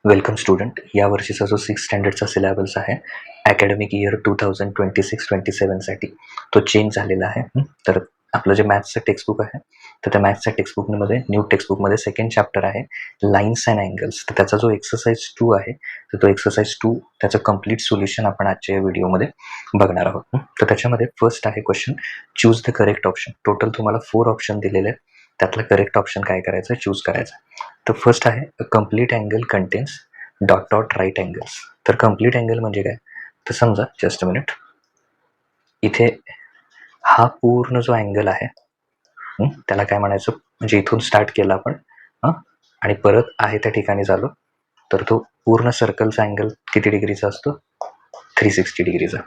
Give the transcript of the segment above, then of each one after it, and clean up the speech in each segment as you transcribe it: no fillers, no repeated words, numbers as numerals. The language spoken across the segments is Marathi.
Welcome student. या वर्षीचा जो 6th स्टँडर्डचा सिलेबस आहे अकॅडमिक इयर 2026-27साठी तो चेंज झालेला आहे. तर आपलं जे मॅथ्सचं टेक्स्टबुक आहे तर त्या मॅथ्सच्या टेक्स्टबुकमध्ये न्यू टेक्स्टबुकमध्ये सेकंड चॅप्टर आहे लाईन्स अँड अँगल्स. तर त्याचा जो एक्सरसाइज 2 आहे तर तो एक्सरसाइज 2 त्याचं कम्प्लीट सोल्युशन आपण आजच्या या व्हिडिओमध्ये बघणार आहोत. तर त्याच्यामध्ये फर्स्ट आहे question, choose the correct option. Total तुम्हाला 4 ऑप्शन दिलेले आहेत, त्यातलं करेक्ट ऑप्शन काय करायचं, चूज करायचं. तर फर्स्ट आहे complete angle contains dot dot right angles. तर कम्प्लीट अँगल म्हणजे काय, तर समजा जस्ट अ मिनिट, इथे हा पूर्ण जो अँगल आहे त्याला काय म्हणायचं, म्हणजे इथून स्टार्ट केला आपण आणि परत आहे त्या ठिकाणी झालो तर तो पूर्ण सर्कलचा अँगल किती डिग्रीचा असतो, 360 डिग्रीचा.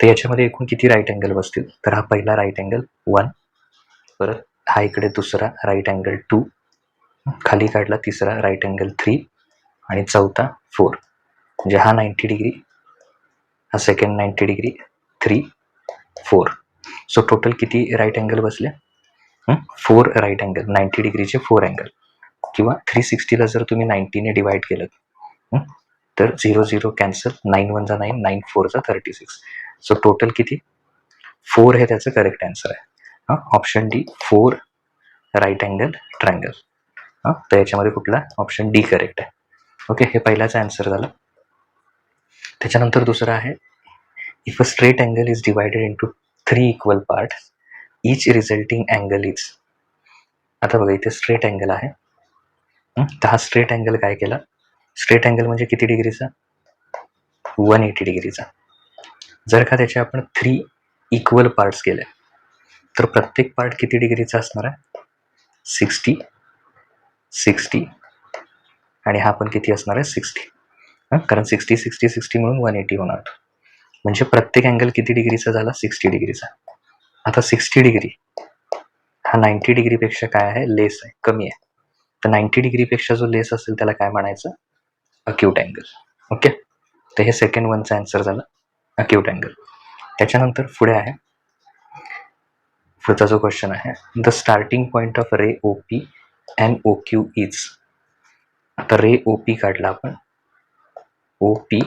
तर याच्यामध्ये एकूण किती राईट अँगल बसतील, तर हा पहिला राईट अँगल 1, परत हा इकडे दुसरा राईट अँगल 2, खाली काढला तिसरा राईट अँगल 3 आणि चौथा 4. म्हणजे हा 90 डिग्री, हा सेकंड 90 डिग्री, 3, 4. सो टोटल किती राईट अँगल बसले, 4 राईट अँगल, 90 डिग्रीचे 4 अँगल. किंवा 360ला जर तुम्ही 90ने डिवाइड केलं तर 0 0 कॅन्सल, 9 1 जा 9, 9 4 जा 36. सो टोटल किती, 4 हे त्याचं करेक्ट आन्सर आहे. Option D 4 right angle triangle. तर याच्यामध्ये कुठला, ऑप्शन डी करेक्ट आहे. ओके, हे पहिलाच आन्सर झालं. त्याच्यानंतर दुसरं आहे, if a straight angle is divided into 3 equal parts, each resulting angle is. आता बघा इथे स्ट्रेट अँगल आहे, तर हा स्ट्रेट अँगल काय केला, स्ट्रेट अँगल म्हणजे किती डिग्रीचा, 180 डिग्रीचा. जर का त्याचे आपण 3 इक्वल पार्ट्स केले तर प्रत्येक पार्ट किती डिग्रीचा असणार आहे, 60 60 आणि हा पण किती असणार आहे, 60. कारण 60 60 60 म्हणून 180 होणार. म्हणजे प्रत्येक अँगल किती डिग्रीचा झाला, 60 डिग्रीचा. आता 60 डिग्री हा 90 डिग्रीपेक्षा काय आहे, लेस आहे, कमी आहे. तर 90 डिग्रीपेक्षा जो लेस असेल त्याला काय म्हणायचं, अक्यूट अँगल. ओके, तर हे सेकंड वनचा आन्सर झालं, अक्यूट अँगल. त्याच्यानंतर पुढे आहे, पुढचा जो क्वेश्चन आहे, the starting point of ray O P and O Q is. आता रे ओ पी काढला आपण, O P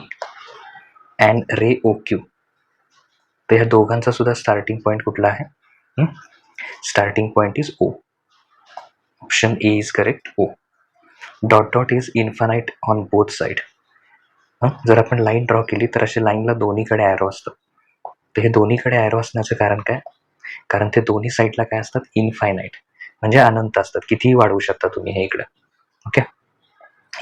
and ray O Q, तर ह्या दोघांचा सुद्धा स्टार्टिंग पॉईंट कुठला आहे, starting point is O. Option A is correct, O. Dot dot is infinite on both side. जर आपण लाईन ड्रॉ केली तर असे लाईनला दोन्हीकडे ॲरो असतं. तर हे दोन्हीकडे ॲरो असण्याचं कारण काय, कारण ते दोन्ही साईडला काय असतात, इनफायनाईट, म्हणजे अनंत असतात, कितीही वाढवू शकता तुम्ही हे इकडं. ओके,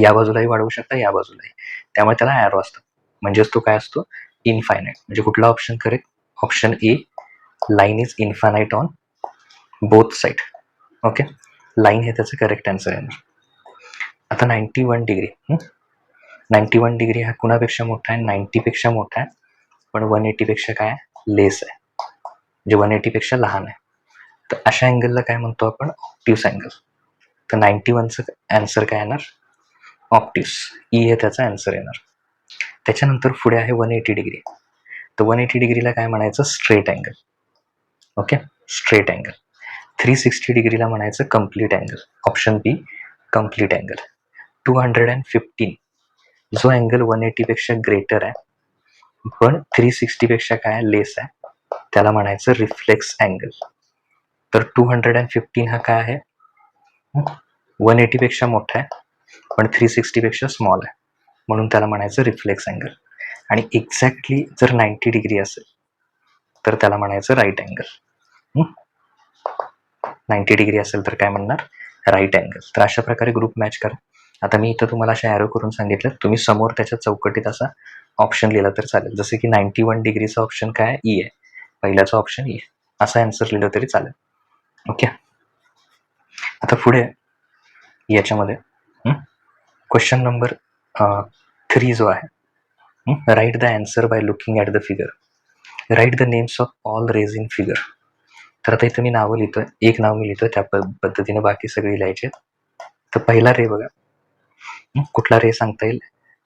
या बाजूलाही वाढवू शकता, या बाजूलाही, त्यामुळे त्याला ॲरो असतात, म्हणजेच तो काय असतो, इनफायनाईट. म्हणजे कुठला option correct, option A, line is infinite on both side. Okay, line हे त्याचं करेक्ट आन्सर आहे. आता 91 डिग्री, 91 डिग्री हा कुणापेक्षा मोठा आहे, 90पेक्षा मोठा आहे, पण 180 पेक्षा काय लेस आहे, म्हणजे 180 पेक्षा लहान आहे. तर अशा अँगलला काय म्हणतो आपण, ऑप्ट्यूस अँगल. तर 91चं आन्सर काय येणार, ऑप्ट्यूस, ई हे त्याचा आन्सर येणार. त्याच्यानंतर पुढे आहे 180 डिग्री. तर 180 डिग्रीला काय म्हणायचं, straight angle. Okay, straight angle. 360 डिग्रीला म्हणायचं कम्प्लीट अँगल, ऑप्शन बी कम्प्लीट अँगल. 215 जो अँगल 180 पेक्षा ग्रेटर आहे पण 360 पेक्षा काय लेस आहे, त्याला म्हणायचं रिफ्लेक्स अँगल. तर 215 हा काय आहे, 180 पेक्षा मोठा आहे पण 360 पेक्षा स्मॉल आहे, म्हणून त्याला म्हणायचं रिफ्लेक्स अँगल. आणि एक्झॅक्टली जर 90 डिग्री असेल तर त्याला म्हणायचं राईट अँगल. 90 डिग्री असेल तर काय म्हणणार, राईट अँगल. तर अशा प्रकारे ग्रुप मॅच करा. आता मी इथं तुम्हाला अशा ॲरो करून सांगितलं, तुम्ही समोर त्याच्या चौकटीत असा ऑप्शन लिहिला तर चालेल, जसे की 91 डिग्रीचा ऑप्शन काय आहे, ई आहे, पहिल्याचा ऑप्शन ई आहे, असा आन्सर लिहिलं तरी चालेल. ओके, आता पुढे याच्यामध्ये क्वेश्चन नंबर 3 जो आहे, write the answer by looking at the figure. Write the names of all rays in figure. तर आता इथं मी नावं लिहितोय, एक नाव मी लिहितोय, त्या पद्धतीने बाकी सगळी लिहायचे. तर पहिला रे बघा, कुठला रे सांगता येईल,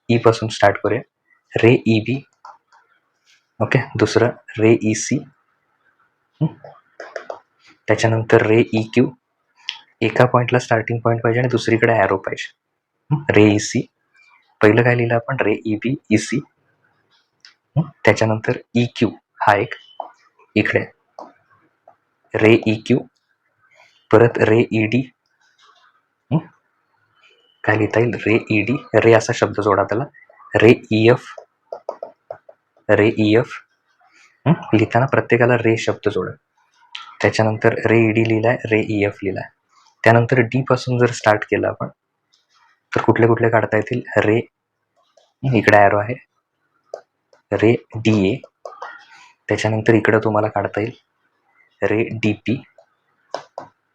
ई पासून स्टार्ट करूया, रे ई बी. ओके, दुसरं रे ई सी, त्याच्यानंतर रे ई क्यू, एका पॉईंटला स्टार्टिंग पॉईंट पाहिजे आणि दुसरीकडे ॲरो पाहिजे, रे ई सी. पहिलं काय लिहिलं आपण, रे EB EC. त्याच्यानंतर EQ हा एक इकडे, रे EQ, परत रे ED. काय लिहिता येईल, रे ED, रे असा शब्द जोडा त्याला, रे EF, रे EF. लिहिताना प्रत्येकाला रे शब्द जोडा. त्याच्यानंतर रे ED लिहिलाय, रे EF लिहिलाय. त्यानंतर डी पासून जर स्टार्ट केलं आपण तर कुठले कुठले काढता येतील, रे, इकडे ॲरो आहे, रे DA. त्याच्यानंतर इकडं तुम्हाला काढता येईल रे DP,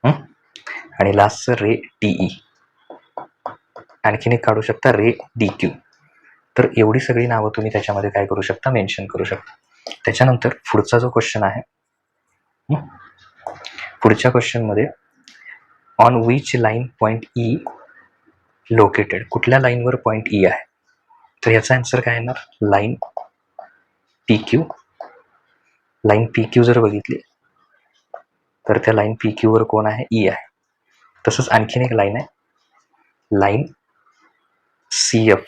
आणि लास्टचं रे DE. आणखीन एक काढू शकता रे DQ. तर एवढी सगळी नावं तुम्ही त्याच्यामध्ये काय करू शकता, मेन्शन करू शकता. त्याच्यानंतर पुढचा जो क्वेश्चन आहे, पुढच्या क्वेश्चनमध्ये on which line point E located, कुठल्या लाईनवर पॉईंट E आहे. तर याचा आन्सर काय येणार, लाईन PQ. लाईन PQ जर बघितली तर त्या लाईन PQ वर कोण आहे, E आहे. तसंच आणखीन एक लाईन आहे, लाईन CF.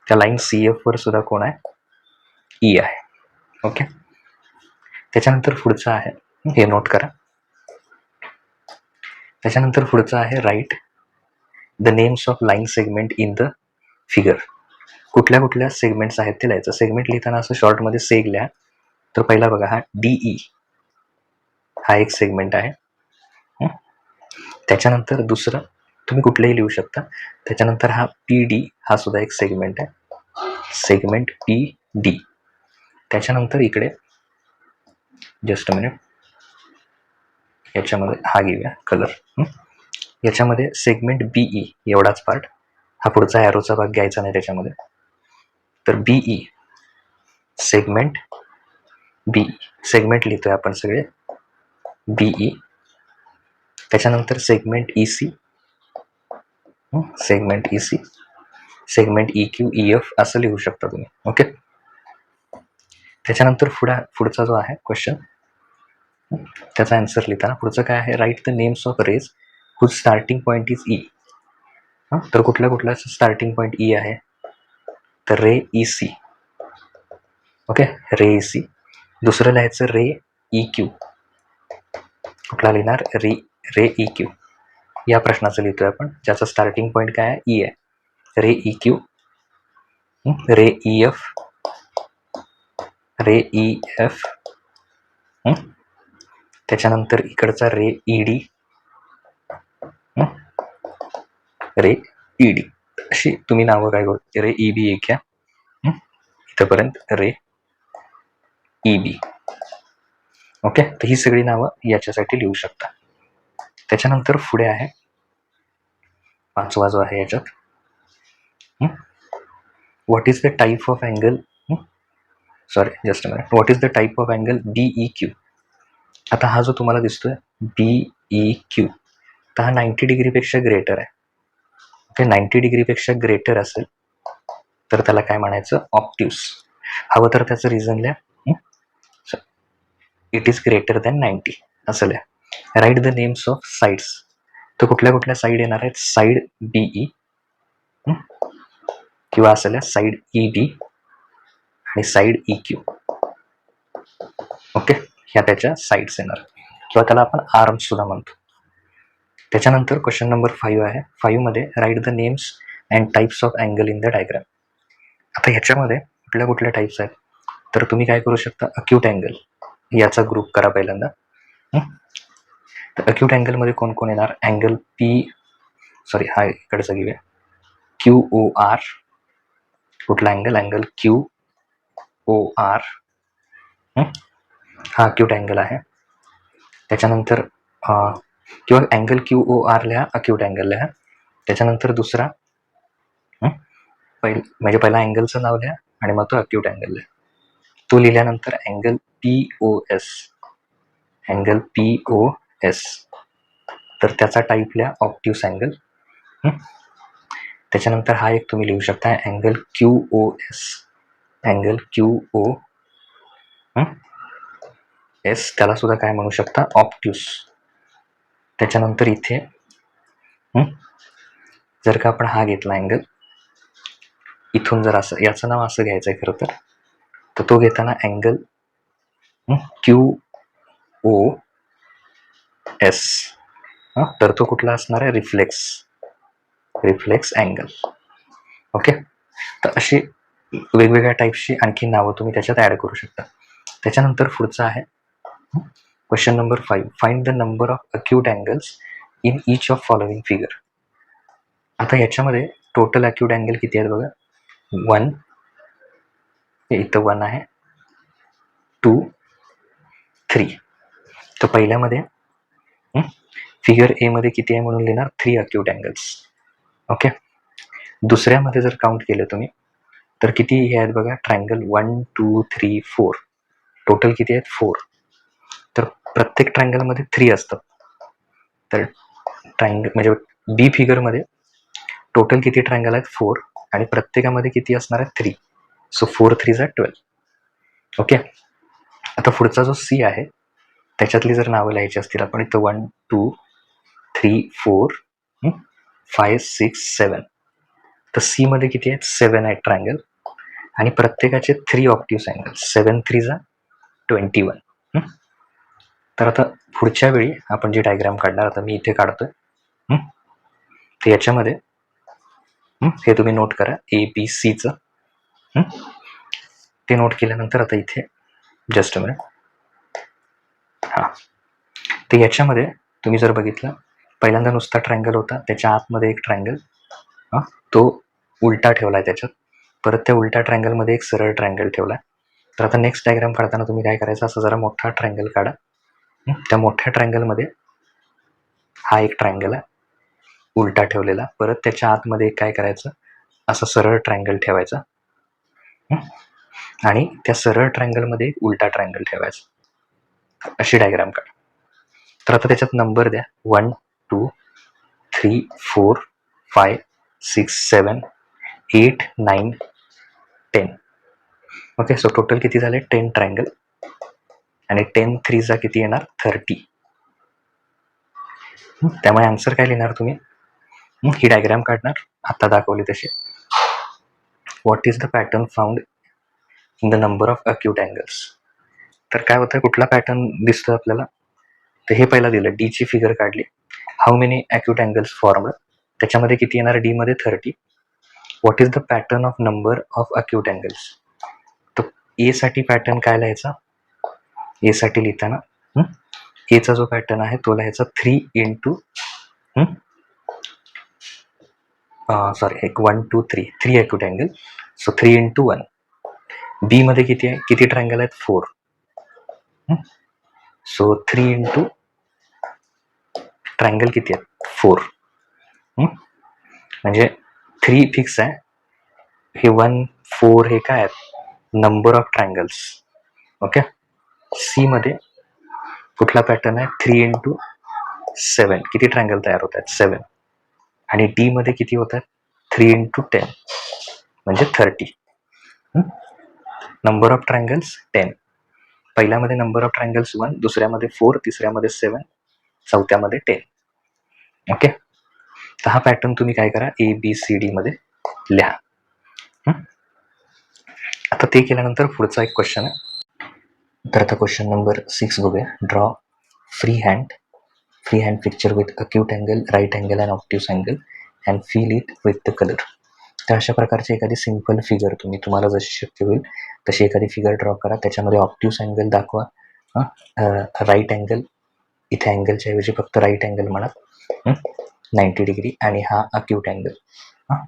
त्या लाईन CF वर सुद्धा कोण आहे, E आहे. ओके. त्याच्यानंतर पुढचं आहे, हे नोट करा. त्याच्यानंतर पुढचं आहे, write the names of line segment in the figure. कुठल्या कुठल्या सेगमेंट्स आहेत ते लिहायचं. सेगमेंट लिहिताना असं शॉर्टमध्ये सेग लिहा. तर पहिला बघा, हा DE हा एक सेगमेंट आहे. त्याच्यानंतर दुसरं तुम्ही कुठलंही लिहू शकता. त्याच्यानंतर हा PD हा सुद्धा एक सेगमेंट आहे, सेगमेंट PD. त्याच्यानंतर इकडे जस्ट मिनिट, याच्यामध्ये हा घेऊया कलर. याच्यामध्ये सेगमेंट BE एवढाच पार्ट, हा पुढचा ॲरोचा भाग घ्यायचा नाही त्याच्यामध्ये. तर BE सेगमेंट BE, सेगमेंट लिहितोय आपण सगळे BE. त्याच्यानंतर segment EC, segment EC, segment EQ EF असं लिहू शकता तुम्ही. ओके. त्याच्यानंतर पुढचा जो आहे क्वेश्चन, त्याचा आन्सर लिहिताना पुढचं काय आहे, write the names of rays whose starting point is E. तर कुठल्या कुठला स्टार्टिंग पॉईंट E आहे, तर ray EC. Okay, ray EC. दुसरं लिहायचं रे EQ. कुठला लिहिणार, रे EQ. या प्रश्नाचं लिहितोय आपण, ज्याचा स्टार्टिंग पॉईंट काय आहे, E आहे. रे EQ, रे EF, रे EF. त्याच्यानंतर इकडचा रे ED, रे ED. अशी तुम्ही नावं काय करू, रे EB एक घ्या, इथंपर्यंत रे EB. ओके. तर ही सगळी नावं याच्यासाठी लिहू शकता. त्याच्यानंतर पुढे आहे पाचवा जो आहे याच्यात, what is the type of angle, what is the type of angle BEQ. आता हा जो तुम्हाला दिसतोय BEQ, तर हा 90 डिग्रीपेक्षा ग्रेटर आहे. ओके, 90 डिग्रीपेक्षा ग्रेटर असेल तर त्याला काय म्हणायचं, ऑप्ट्यूस. हवं तर त्याचं रिझन लिहा, इट इज ग्रेटर दॅन 90 असं लिहा. Right the names of sides. तर कुठल्या कुठल्या साईड येणार आहेत, साईड BE, किंवा असं लिहा साईड EB आणि साईड EQ. ओके, ह्या त्याच्या साईड्स येणार, किंवा त्याला आपण आर्म्स सुद्धा म्हणतो. त्याच्यानंतर क्वेश्चन नंबर 5 आहे. 5 मध्ये right the names and types of angle in the diagram. आता ह्याच्यामध्ये कुठल्या कुठल्या टाईप्स आहेत, तर तुम्ही काय करू शकता, अक्यूट अँगल याचा ग्रुप करा पहिल्यांदा. तर अक्यूट अँगलमध्ये कोण कोण येणार, अँगल हा इकडचा घेऊया, QOR. कुठला अँगल, अँगल QOR, हा अक्यूट अँगल आहे. त्याच्यानंतर किंवा अँगल QOR लिहा, अक्यूट अँगल लिहा. त्याच्यानंतर दुसरा म्हणजे पहिला अँगलचं नाव लिहा आणि मग तो अक्यूट अँगल लिहा. तो लिहिल्यानंतर अँगल POS, अँगल POS, तर त्याचा टाईप लिहा ऑप्ट्यूस अँगल. त्याच्यानंतर हा एक तुम्ही लिहू शकता अँगल QOS, अँगल QOS, त्याला सुद्धा काय म्हणू शकता, ऑप्ट्यूस. त्याच्यानंतर इथे जर का आपण हा घेतला अँगल इथून जर असं, याचं नाव असं घ्यायचं आहे खरं तर तो घेताना अँगल QOS, तर तो कुठला असणार आहे, रिफ्लेक्स अँगल. ओके, तर अशी वेगवेगळ्या टाईप्सची आणखी नावं तुम्ही त्याच्यात ॲड करू शकता. त्याच्यानंतर पुढचं आहे question number 5. Find the number of acute angles in each of following figure. आता याच्यामध्ये टोटल अक्यूट अँगल किती आहेत बघा. 1, इथं 1 आहे, 2, 3. तर पहिल्यामध्ये फिगर ए मध्ये किती आहे म्हणून लिहिणार 3 अक्यूट अँगल्स. ओके, दुसऱ्यामध्ये जर काउंट केलं तुम्ही तर किती हे आहेत बघा, ट्रायंगल 1, 2, 3, 4. टोटल किती आहेत 4. तर प्रत्येक ट्रायंगलमध्ये 3 असतात. तर ट्रायंगल म्हणजे बी फिगरमध्ये टोटल किती ट्रायंगल आहेत 4 आणि प्रत्येकामध्ये किती असणार आहे 3. सो 4 3 12. ओके, आता पुढचा जो सी आहे त्याच्यातली जर नावं लिहायची असतील आपण इथं 1, 2, 3, 4, 5, 6, 7. तर सी मध्ये किती आहेत 7 आहेत ट्रायंगल आणि प्रत्येकाचे 3 ऑब्ट्यूस अँगल. 7 3 21. तर आता पुढच्या वेळी आपण जी डायग्राम काढणार, आता मी इथे काढतोय, तर याच्यामध्ये हे तुम्ही नोट करा ABCचं. ते नोट केल्यानंतर आता इथे जस्ट अ मिनिट. तर याच्यामध्ये तुम्ही जर बघितलं, पहिल्यांदा नुसता ट्रायंगल होता, त्याच्या आतमध्ये एक ट्रायंगल तो उलटा ठेवलाय त्याच्यात, परत त्या उलट्या ट्रायंगलमध्ये एक सरळ ट्रायंगल ठेवलाय. तर आता नेक्स्ट डायग्राम काढताना तुम्ही काय करायचं, असं जरा मोठा ट्रायंगल काढा. त्या मोठ्या ट्रायंगलमध्ये हा एक ट्रायंगल आहे उलटा ठेवलेला, परत त्याच्या आतमध्ये काय करायचं, असं सरळ ट्रायंगल ठेवायचा आणि त्या सरळ ट्रायंगलमध्ये एक उलटा ट्रायंगल ठेवायचा. अशी डायग्राम काढा. तर आता त्याच्यात नंबर द्या 1, 2, 3, 4, 5, 6, 7, 8, 9, 10. ओके, सो टोटल किती झाले 10 ट्रायंगल आणि 10 3 किती येणार 30. त्यामुळे आन्सर काय लिहिणार तुम्ही, ही डायग्राम काढणार आता दाखवली तशी. What is the pattern found in the number of acute angles. तर काय होतं, कुठला पॅटर्न दिसतो आपल्याला, तर हे पहिला दिलं, डी ची फिगर काढली, how many acute angles formed, त्याच्यामध्ये किती येणार डी मध्ये 30. What is the pattern of number of acute angles. तर ए साठी पॅटर्न काय लिहायचा, ए साठी लिहिताना एचा जो पॅटर्न आहे तो लिहायचा 3 into 1, 2, 3 acute angle, so 3 into 1. बी मध्ये किती आहे, किती ट्रायंगल आहेत 4, सो 3 into ट्रायंगल किती आहेत 4. म्हणजे 3 फिक्स आहे, हे 1, 4 हे काय आहेत number of triangles. Okay, C मध्ये कुठला पॅटर्न आहे 3 into 7, किती ट्रायंगल तयार होत आहेत 7. आणि डी मध्ये किती होत आहेत 3 into 10 म्हणजे 30. Number of triangles 10. पहिल्यामध्ये नंबर ऑफ ट्रायंगल्स 1, दुसऱ्यामध्ये 4, तिसऱ्यामध्ये 7, चौथ्यामध्ये 10. ओके, तर हा पॅटर्न तुम्ही काय करा ABCD मध्ये लिहा. आता ते केल्यानंतर पुढचा एक क्वेश्चन आहे. तर आता क्वेश्चन नंबर 6 बघूया. Draw free hand picture with acute angle, right angle and obtuse angle and fill it with the colour. तर अशा प्रकारची एखादी सिंपल फिगर तुम्हाला जशी शक्य होईल तशी एखादी फिगर ड्रॉ करा, त्याच्यामध्ये ऑब्ट्यूस अँगल दाखवा, राईट अँगल, इथे अँगलच्या ऐवजी फक्त राईट अँगल म्हणा 90 डिग्री, आणि हा अक्यूट अँगल.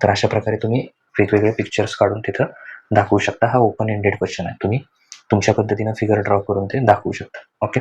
तर अशा प्रकारे तुम्ही वेगवेगळे पिक्चर्स काढून तिथं दाखवू शकता. हा ओपन एंडेड क्वेश्चन आहे, तुम्ही तुमच्या पद्धतीनं फिगर ड्रॉ करून ते दाखवू शकता. ओके.